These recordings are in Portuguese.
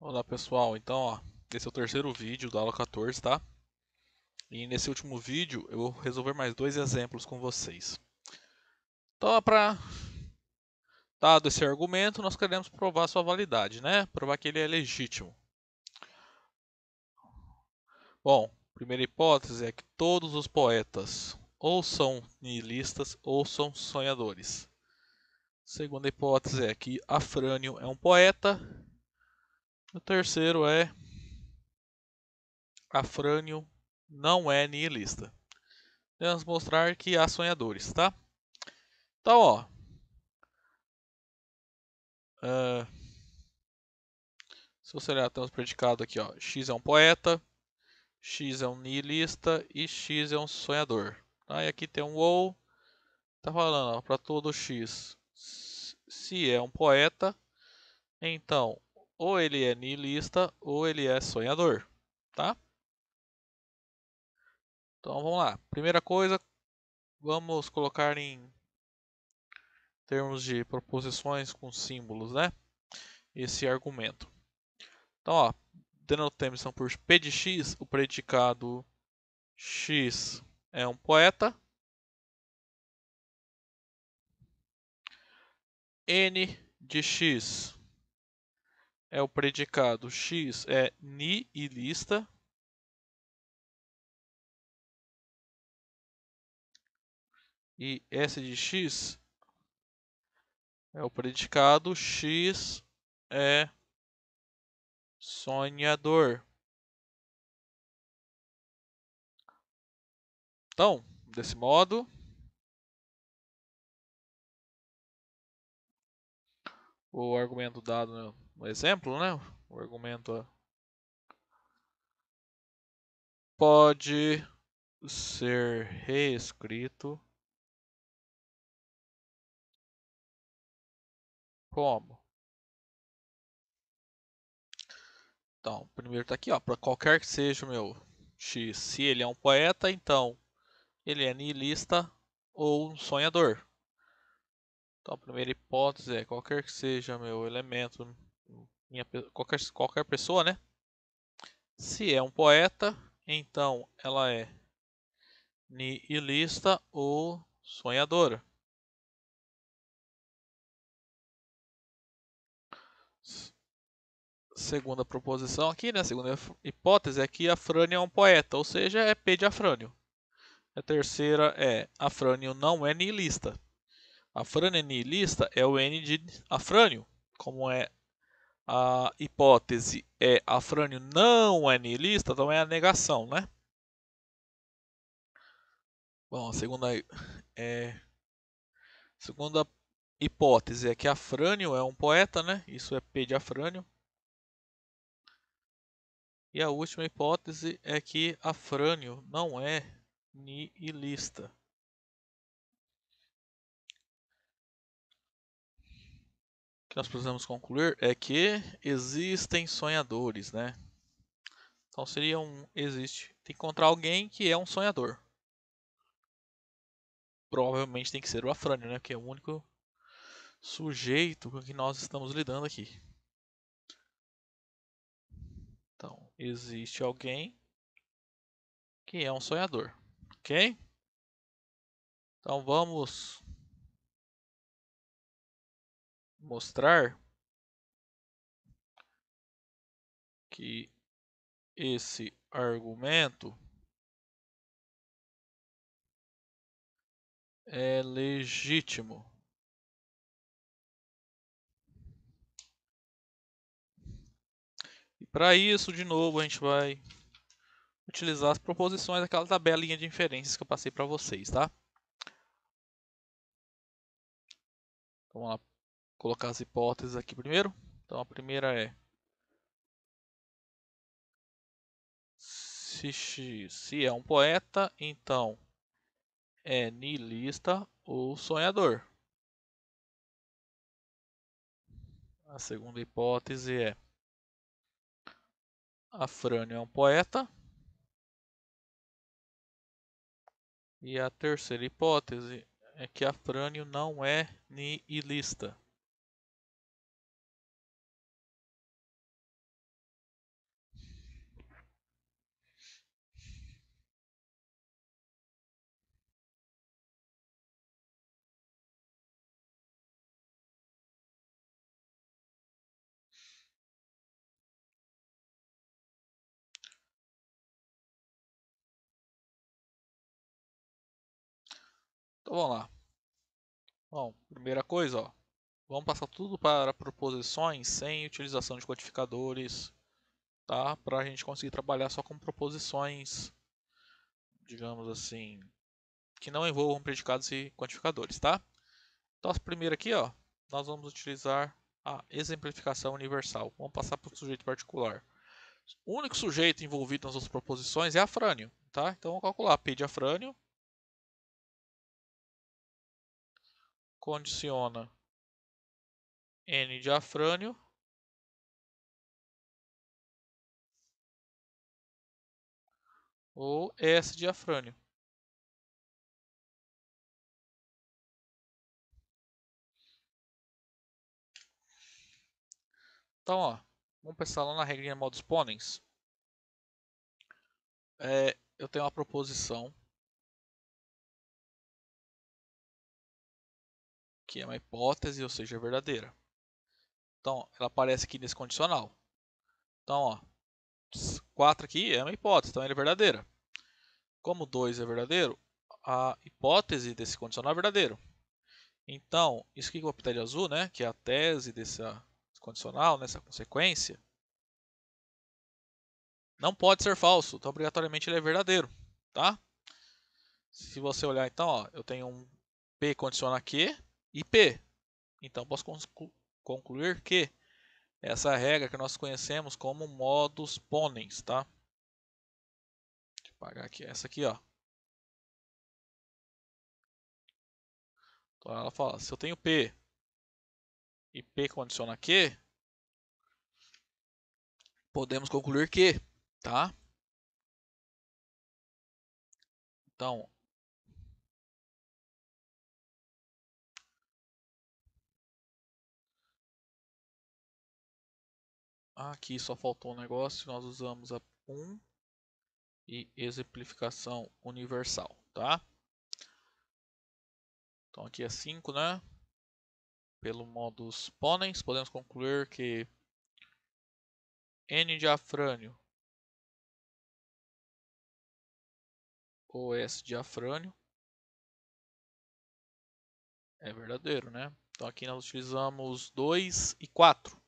Olá pessoal, então esse é o terceiro vídeo da aula 14, tá? E nesse último vídeo eu vou resolver mais dois exemplos com vocês. Então, dado esse argumento, nós queremos provar sua validade, né? Provar que ele é legítimo. Bom, primeira hipótese é que todos os poetas ou são nihilistas ou são sonhadores. Segunda hipótese é que Afrânio é um poeta. O terceiro é Afrânio não é nihilista. Vamos mostrar que há sonhadores, tá? Então, se você olhar, temos predicado aqui, X é um poeta, X é um nihilista e X é um sonhador. Tá? E aqui tem um ou, tá falando, para todo X, se é um poeta, então ou ele é nihilista ou ele é sonhador, tá? Então vamos lá. Primeira coisa, vamos colocar em termos de proposições com símbolos, né? Esse argumento. Então, denotamos então por P de X, o predicado X é um poeta. N de X é o predicado X é nihilista. E S de X é o predicado X é sonhador. Então, desse modo, o argumento dado no exemplo, né? O argumento pode ser reescrito como? Então, primeiro está aqui, para qualquer que seja o meu X, se ele é um poeta, então ele é nihilista ou um sonhador. Então, a primeira hipótese é qualquer que seja meu elemento, qualquer pessoa, né? Se é um poeta, então ela é nihilista ou sonhadora. Segunda proposição aqui, né? Segunda hipótese é que Afrânio é um poeta, ou seja, é P de Afrânio. A terceira é Afrânio não é nihilista. Afrânio é nihilista é o N de Afrânio, como é a hipótese é Afrânio não é nihilista, então é a negação, né? Bom, segunda hipótese é que Afrânio é um poeta, né? Isso é P de Afrânio. E a última hipótese é que Afrânio não é nihilista. O que nós precisamos concluir é que existem sonhadores, né? Então existe. Tem que encontrar alguém que é um sonhador. Provavelmente tem que ser o Afrânio, né? Que é o único sujeito com que nós estamos lidando aqui. Então, existe alguém que é um sonhador, ok? Então vamos mostrar que esse argumento é legítimo. E para isso, de novo, a gente vai utilizar as proposições daquela tabelinha de inferências que eu passei para vocês, tá? Então, vamos lá colocar as hipóteses aqui primeiro. Então, a primeira é se é um poeta, então é nihilista ou sonhador. A segunda hipótese é Afrânio é um poeta. E a terceira hipótese é que Afrânio não é nihilista. Então vamos lá. Bom, primeira coisa, ó, vamos passar tudo para proposições sem utilização de quantificadores, tá? Para a gente conseguir trabalhar só com proposições, digamos assim, que não envolvam predicados e quantificadores, tá? Então, a primeira aqui, ó, nós vamos utilizar a exemplificação universal. Vamos passar para o sujeito particular. O único sujeito envolvido nas outras proposições é afrânio, tá? Então, vamos calcular P de afrânio condiciona N de afrânio ou S de afrânio. Então, ó, vamos pensar lá na regrinha modus ponens. Eu tenho uma proposição que é uma hipótese, ou seja, é verdadeira. Então, ela aparece aqui nesse condicional. Então, ó, 4 aqui é uma hipótese, então ela é verdadeira. Como 2 é verdadeiro, a hipótese desse condicional é verdadeiro. Então, isso que eu vou pintar de azul, né, que é a tese desse condicional, nessa consequência, não pode ser falso, então obrigatoriamente ele é verdadeiro, tá? Se você olhar então, ó, eu tenho um P condiciona Q e P. Então posso concluir que essa é a regra que nós conhecemos como modus ponens, tá? Deixa eu apagar aqui, essa aqui, ó. Então ela fala, se eu tenho P e P condiciona Q, podemos concluir que, tá? Então, aqui só faltou um negócio, nós usamos a 1 e exemplificação universal, tá? Então aqui é 5, né? Pelo modus ponens, podemos concluir que N de afrânio ou S de afrânio é verdadeiro, né? Então aqui nós utilizamos 2 e 4.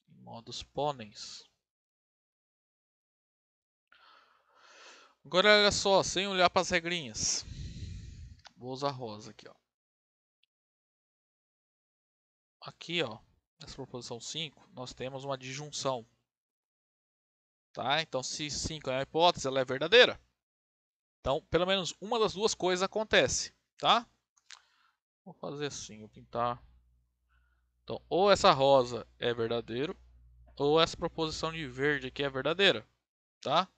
Modus ponens. Agora olha só, sem olhar para as regrinhas. Vou usar rosa aqui, ó. Aqui, ó, nessa proposição 5, nós temos uma disjunção. Tá? Então, se 5 é uma hipótese, ela é verdadeira. Então, pelo menos uma das duas coisas acontece, tá? Vou fazer assim, vou pintar. Então, ou essa rosa é verdadeiro, ou essa proposição de verde aqui é verdadeira, tá?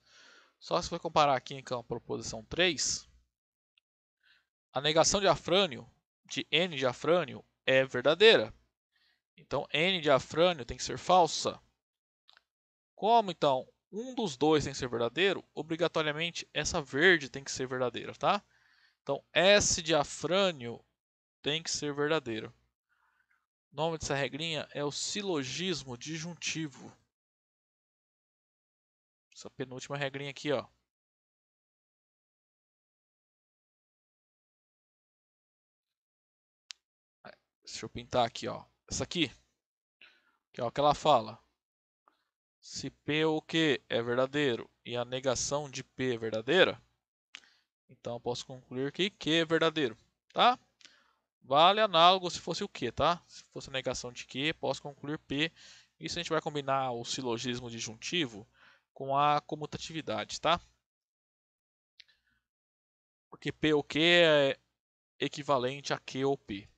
Só se for comparar aqui com a proposição 3, a negação de afrânio, de N de afrânio, é verdadeira. Então, N de afrânio tem que ser falsa. Como, então, um dos dois tem que ser verdadeiro, obrigatoriamente essa verde tem que ser verdadeira, tá? Então, S de afrânio tem que ser verdadeiro. O nome dessa regrinha é o silogismo disjuntivo. Essa penúltima regrinha aqui, ó. Deixa eu pintar aqui, ó. Essa aqui, que é o que ela fala. Se P ou Q é verdadeiro e a negação de P é verdadeira, então eu posso concluir que Q é verdadeiro, tá? Vale análogo se fosse o Q, tá? Se fosse a negação de Q, posso concluir P. Isso a gente vai combinar o silogismo disjuntivo com a comutatividade, tá? Porque P ou Q é equivalente a Q ou P.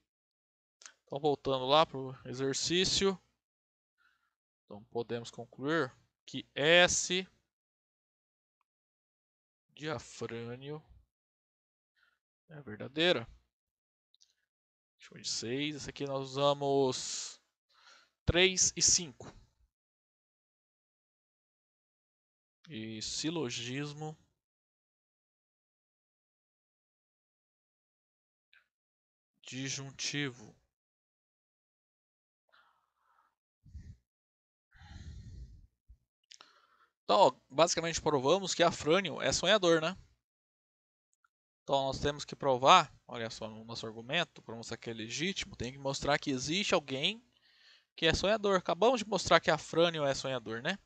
Então, voltando lá para o exercício. Então, podemos concluir que S diafrânio é verdadeira. Show de 6. Esse aqui nós usamos 3 e 5. E silogismo disjuntivo. Então, ó, basicamente provamos que Afrânio é sonhador, né? Então nós temos que provar, olha só, no nosso argumento, para mostrar que é legítimo, tem que mostrar que existe alguém que é sonhador. Acabamos de mostrar que Afrânio é sonhador, né?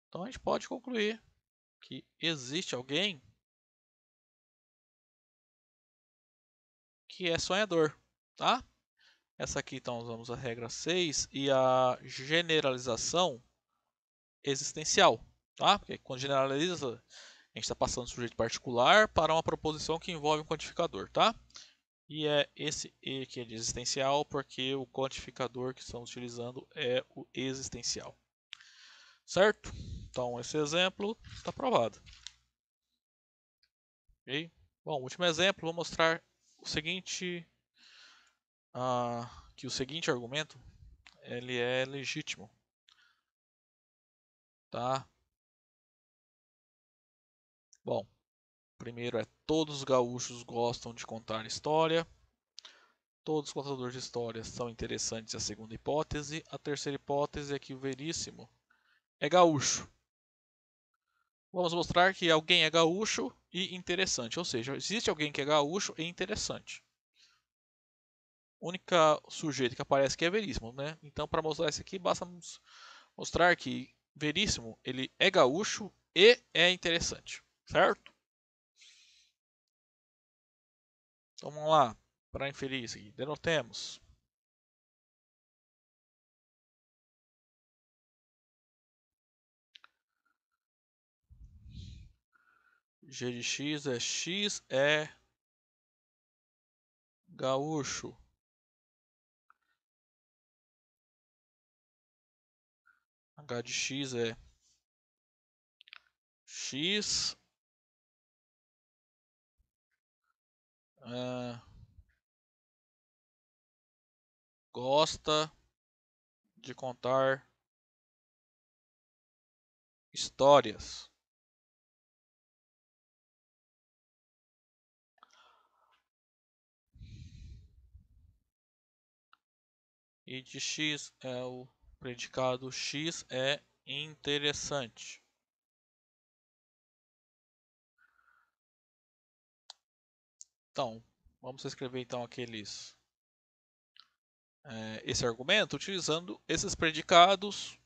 Então a gente pode concluir que existe alguém que é sonhador, tá? Essa aqui então usamos a regra 6 e a generalização existencial, tá? Porque quando generaliza, a gente está passando do sujeito particular para uma proposição que envolve um quantificador, tá? E é esse E que é de existencial, porque o quantificador que estamos utilizando é o existencial. Certo? Então, esse exemplo está provado. Ok? Bom, último exemplo, vou mostrar o seguinte, que o seguinte argumento ele é legítimo. Tá? Bom, primeiro é todos os gaúchos gostam de contar história. Todos os contadores de histórias são interessantes, a segunda hipótese. A terceira hipótese é que o Veríssimo é gaúcho. Vamos mostrar que alguém é gaúcho e interessante, ou seja, existe alguém que é gaúcho e interessante. O único sujeito que aparece aqui é Veríssimo, né? Então, para mostrar isso aqui, basta mostrar que Veríssimo ele é gaúcho e é interessante, certo? Então, vamos lá, para inferir isso aqui, denotemos. G de x é gaúcho. H de x é x gosta de contar histórias. E de x é o predicado x é interessante. Então, vamos escrever então esse argumento utilizando esses predicados,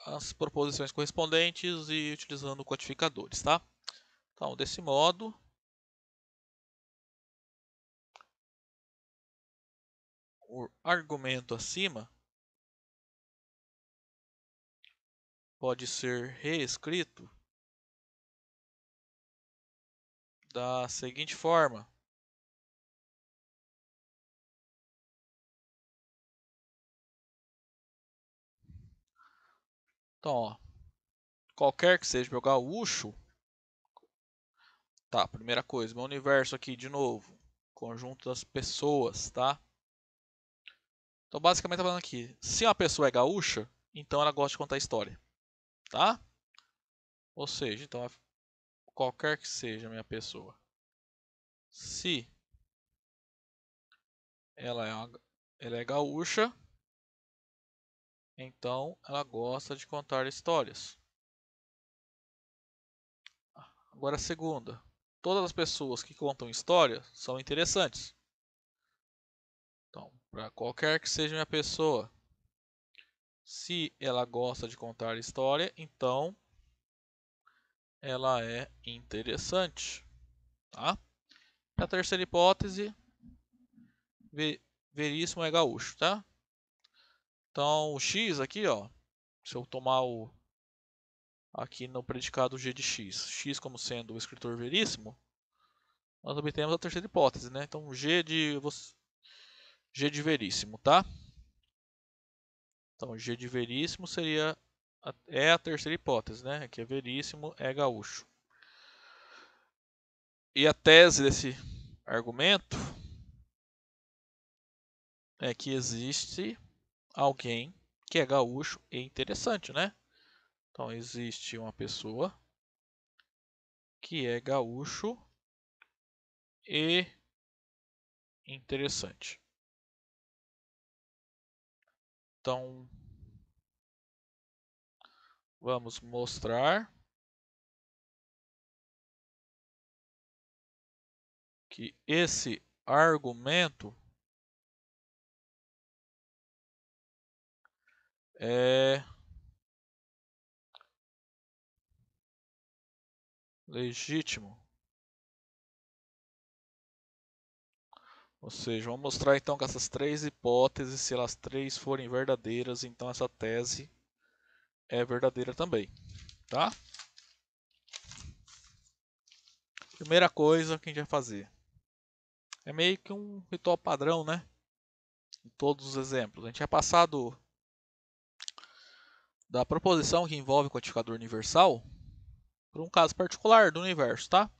as proposições correspondentes e utilizando quantificadores, tá? Então, desse modo, o argumento acima pode ser reescrito da seguinte forma. Então, ó, qualquer que seja meu gaúcho, tá, primeira coisa, meu universo aqui de novo, conjunto das pessoas, tá? Então, basicamente, tá falando aqui, se uma pessoa é gaúcha, então ela gosta de contar história, tá? Ou seja, então, qualquer que seja a minha pessoa, se ela é gaúcha, então ela gosta de contar histórias. Agora, a segunda, todas as pessoas que contam histórias são interessantes. Então, para qualquer que seja a minha pessoa, se ela gosta de contar história, então ela é interessante, tá? A terceira hipótese, Veríssimo é gaúcho, tá? Então, o x aqui, ó, se eu tomar aqui no predicado g de x como sendo o escritor Veríssimo, nós obtemos a terceira hipótese, né? Então, g de Veríssimo, tá? Então, g de Veríssimo é a terceira hipótese, né? Que é Veríssimo é gaúcho. E a tese desse argumento é que existe alguém que é gaúcho e interessante, né? Então, existe uma pessoa que é gaúcho e interessante. Então, vamos mostrar que esse argumento é legítimo. Ou seja, vamos mostrar então que essas três hipóteses, se elas três forem verdadeiras, então essa tese é verdadeira também, tá? Primeira coisa que a gente vai fazer é meio que um ritual padrão, né? Em todos os exemplos. A gente vai passar da proposição que envolve o quantificador universal para um caso particular do universo, tá?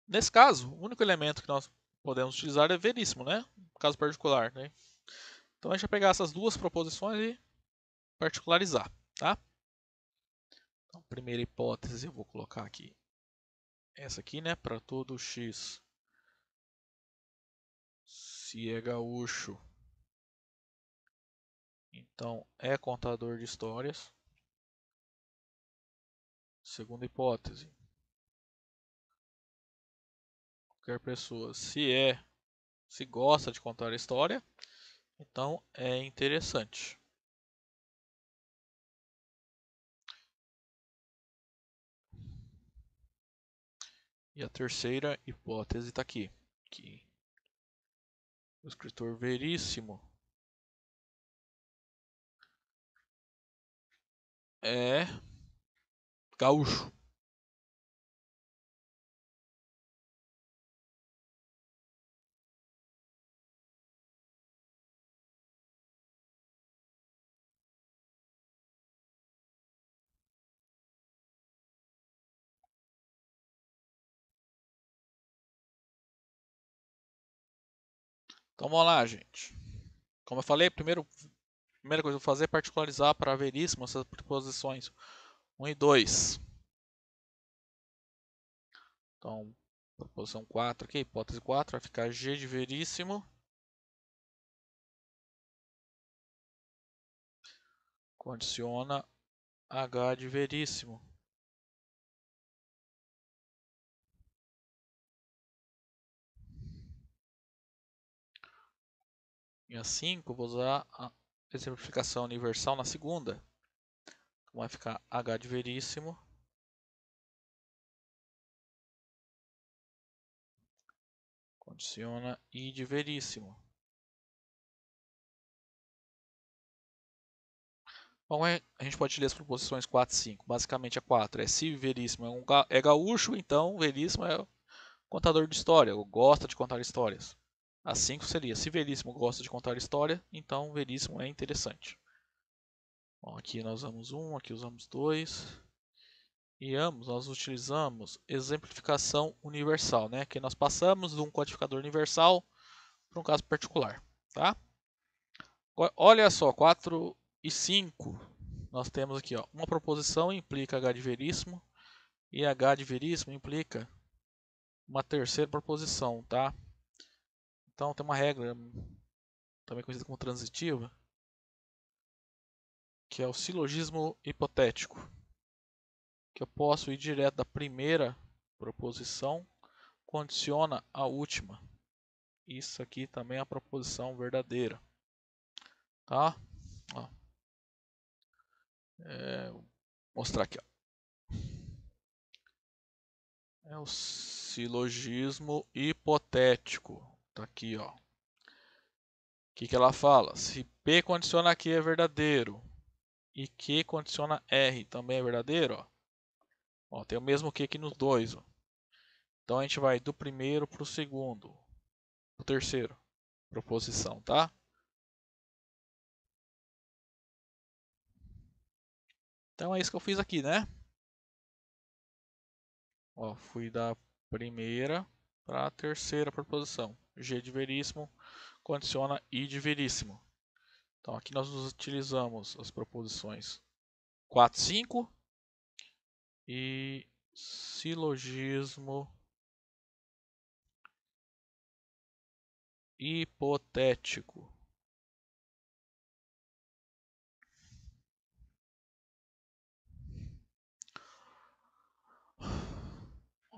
Nesse caso, o único elemento que nós podemos utilizar é veríssimo, né? Caso particular, né? Então a gente vai pegar essas duas proposições e particularizar, tá? Então, primeira hipótese, eu vou colocar aqui essa aqui, né? Para todo x, se é gaúcho, então é contador de histórias. Segunda hipótese, qualquer pessoa, se gosta de contar história, então é interessante. E a terceira hipótese está aqui, que o escritor Veríssimo é gaúcho. Então vamos lá, gente. Como eu falei, primeira coisa que eu vou fazer é particularizar para Veríssimo essas preposições 1 e 2. Então, proposição 4 aqui, hipótese 4, vai ficar G de Veríssimo condiciona H de Veríssimo. E a 5, vou usar a exemplificação universal na segunda. Então, vai ficar H de Veríssimo condiciona I de Veríssimo. Bom, a gente pode ler as proposições 4 e 5. Basicamente a 4 é se Veríssimo é gaúcho, então Veríssimo é contador de história, ou gosta de contar histórias. A 5 seria se Veríssimo gosta de contar história, então Veríssimo é interessante. Bom, aqui nós usamos 1, aqui usamos 2. E ambos nós utilizamos exemplificação universal, né? Que nós passamos de um quantificador universal para um caso particular, tá? Olha só, 4 e 5. Nós temos aqui, ó, uma proposição implica H de Veríssimo e H de Veríssimo implica uma terceira proposição, tá? Então tem uma regra, também conhecida como transitiva, que é o silogismo hipotético, que eu posso ir direto da primeira proposição, condiciona a última. Isso aqui também é a proposição verdadeira, tá? Ó, vou mostrar aqui, ó. É o silogismo hipotético, tá aqui, ó. O que ela fala? Se P condiciona Q é verdadeiro e Q condiciona R também é verdadeiro, ó. Ó, tem o mesmo Q aqui nos dois, ó. Então a gente vai do primeiro para o segundo, o terceiro, proposição, tá? Então é isso que eu fiz aqui, né? Ó, fui da primeira para a terceira proposição. G de Veríssimo condiciona I de Veríssimo. Então aqui nós utilizamos as proposições 4, 5 e silogismo hipotético.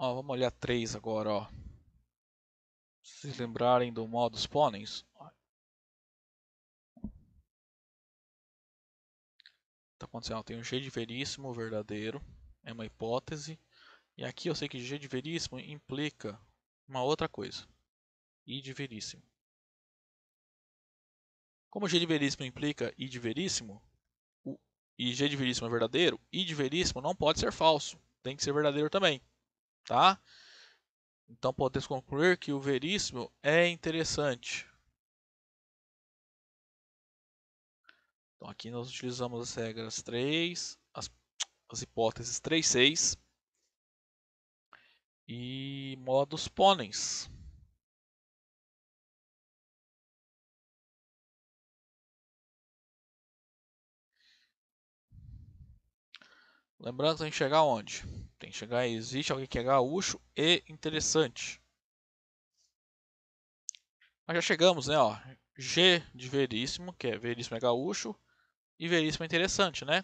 Ó, vamos olhar 3 agora, ó. Se vocês lembrarem do modus ponens, tá acontecendo, ó, tem um G de veríssimo verdadeiro, é uma hipótese. E aqui eu sei que G de veríssimo implica uma outra coisa, I de veríssimo. Como G de veríssimo implica I de veríssimo, e G de veríssimo é verdadeiro, I de veríssimo não pode ser falso, tem que ser verdadeiro também, tá? Então podemos concluir que o veríssimo é interessante. Então aqui nós utilizamos as regras 3, as hipóteses 3, 6 e modus ponens. Lembrando que tem que chegar onde? Tem que chegar, existe alguém que é gaúcho e interessante. Nós já chegamos, né? Ó, G de veríssimo, que é veríssimo é gaúcho, e veríssimo é interessante, né?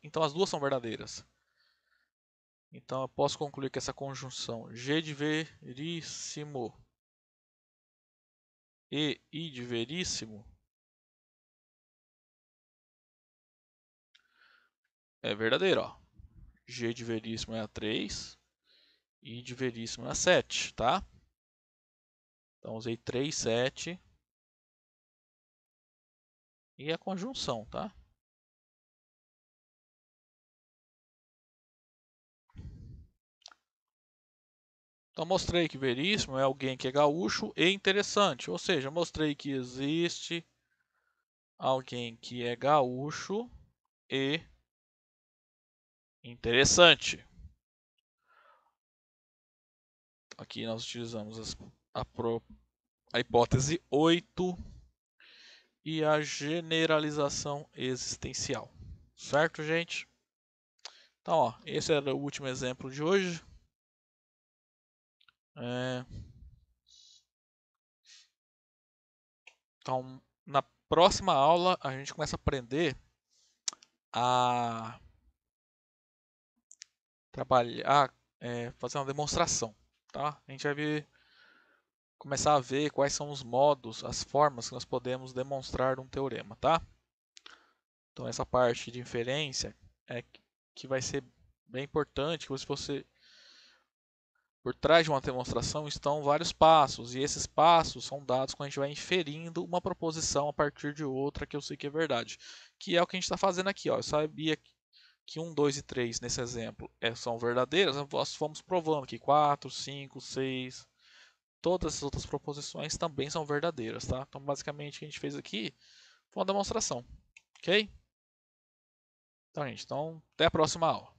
Então as duas são verdadeiras. Então eu posso concluir que essa conjunção G de veríssimo e I de veríssimo é verdadeira, ó. G de veríssimo é a 3, I de veríssimo é a 7, tá? Então usei 3, 7 e a conjunção, tá? Então mostrei que veríssimo é alguém que é gaúcho e interessante, ou seja, mostrei que existe alguém que é gaúcho e interessante. Aqui nós utilizamos a hipótese 8 e a generalização existencial. Certo, gente? Então, ó, esse era o último exemplo de hoje. Então, na próxima aula, a gente começa a aprender a trabalhar, fazer uma demonstração. Tá? A gente vai começar a ver quais são os modos, as formas que nós podemos demonstrar um teorema. Tá? Então, essa parte de inferência é que vai ser bem importante, que se você por trás de uma demonstração estão vários passos, e esses passos são dados quando a gente vai inferindo uma proposição a partir de outra que eu sei que é verdade. Que é o que a gente está fazendo aqui. Ó. Eu sabia que 1, 2 e 3 nesse exemplo são verdadeiras, nós fomos provando que 4, 5, 6, todas as outras proposições também são verdadeiras. Tá? Então, basicamente, o que a gente fez aqui foi uma demonstração. Ok? Então, gente, até a próxima aula.